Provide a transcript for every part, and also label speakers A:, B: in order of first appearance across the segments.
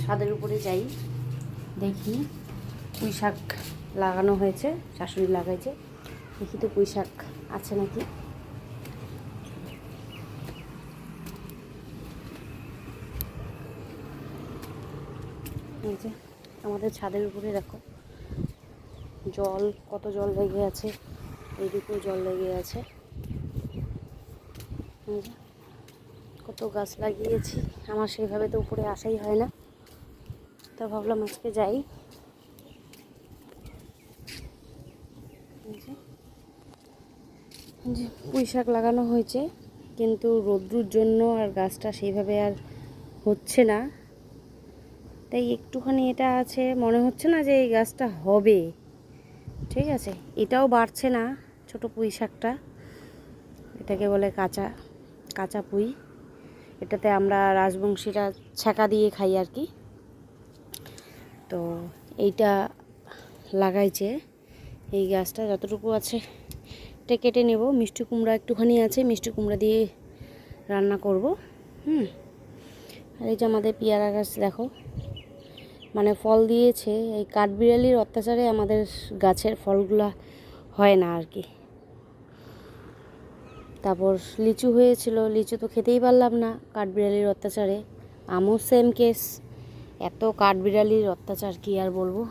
A: ছাদের উপরে যাই, দেখি পুঁই শাক লাগানো হয়েছে, শাশুড়ি লাগাইছে, দেখি তো পুঁই শাক আছে নাকি। এই যে আমাদের ছাদের উপরে দেখো জল, কত জল লেগে আছে, এইদিকেও জল লেগে আছে। কত গাছ লাগিয়েছি, আমার সেইভাবে তো উপরে আসাই হয় না, তা ভাবলাম আজকে যাই। যে পুঁই শাক লাগানো হয়েছে, কিন্তু রোদ্রুর জন্য আর গাছটা সেইভাবে আর হচ্ছে না, তাই একটুখানি এটা আছে, মনে হচ্ছে না যে এই গাছটা হবে। ঠিক আছে, এটাও বাড়ছে না, ছোট পুঁই শাকটা, এটাকে বলে কাঁচা কাঁচা পুঁই। এটাতে আমরা রাজবংশীরা ছ্যাঁকা দিয়ে খাই আর কি। তো এইটা লাগাইছে, এই গাছটা যতটুকু আছে এটা কেটে নেব। মিষ্টি কুমড়া একটুখানি আছে, মিষ্টি কুমড়া দিয়ে রান্না করব। আর এই যে আমাদের পেয়ারা গাছ দেখো, মানে ফল দিয়েছে, এই কাঠবিড়ালির অত্যাচারে আমাদের গাছের ফলগুলা হয় না আর কি। তারপর লিচু হয়েছিল, লিচু তো খেতেই পারলাম না কাঠবিড়ালির অত্যাচারে। আমও সেম কেস, এত কাঠবিড়ালির অত্যাচার কি আর বলবো।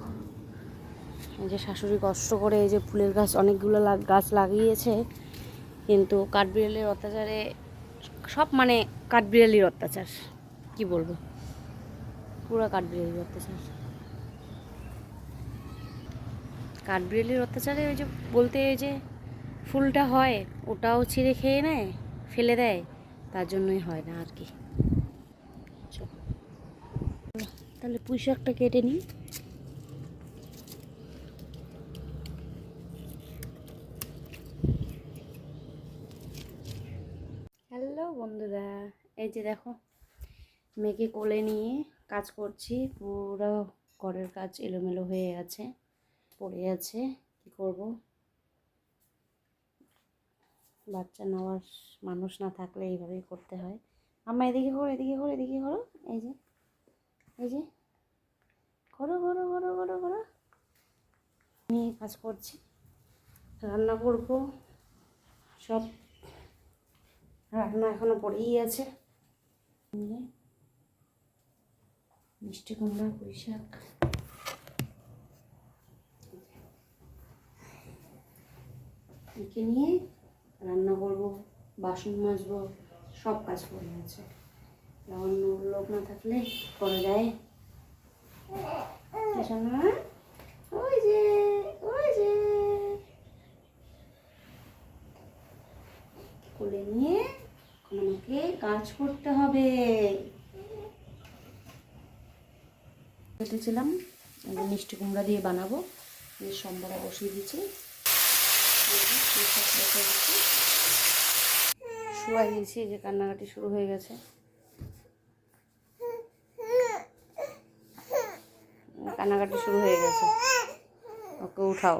A: এই যে শাশুড়ি কষ্ট করে এই যে ফুলের গাছ অনেকগুলো গাছ লাগিয়েছে, কিন্তু কাঠবিড়ালির অত্যাচারে সব, মানে কাঠবিড়ালির অত্যাচার কি বলবো, পুরো কাঠবিড়ালির অত্যাচার। কাঠবিড়ালির অত্যাচারে ওই যে বলতে, ওই যে ফুলটা হয় ওটাও ছিঁড়ে খেয়ে নেয়, ফেলে দেয়, তার জন্যই হয় না আর কি। তাহলে পুঁই শাকটা কেটে নিই। হ্যালো বন্ধুরা, এই যে দেখো মেয়েকে কোলে নিয়ে কাজ করছি, পুরো ঘরের কাজ এলোমেলো হয়ে আছে, পড়ে আছে, কি করব। বাচ্চা নেওয়ার মানুষ না থাকলে এইভাবেই করতে হয়। আম্মা এদিকে করো, এদিকে করো, এদিকে করো, এই যে এই যে করো করো করো করো করো। নিয়ে কাজ করছি, রান্না করব, সব রান্না এখনো পড়েই আছে। মিষ্টি কুমড়া, পুঁই শাক, একে নিয়ে রান্না করব, বাসন মাজবো, সব কাজ পড়ে আছে। অন্য লোক না থাকলে করা যায়। ওই যে ওই যে কোলে নিয়ে এখন আমাকে কাজ করতে হবে। কেটেছিলাম, মিষ্টি কুমড়া দিয়ে বানাবো, সম্বরা বসিয়ে দিচ্ছি, শুয়াই দিয়েছি, যে কান্নাকাটি শুরু হয়ে গেছে। কান্নাকাটি শুরু হয়ে গেছে, ওকে উঠাও।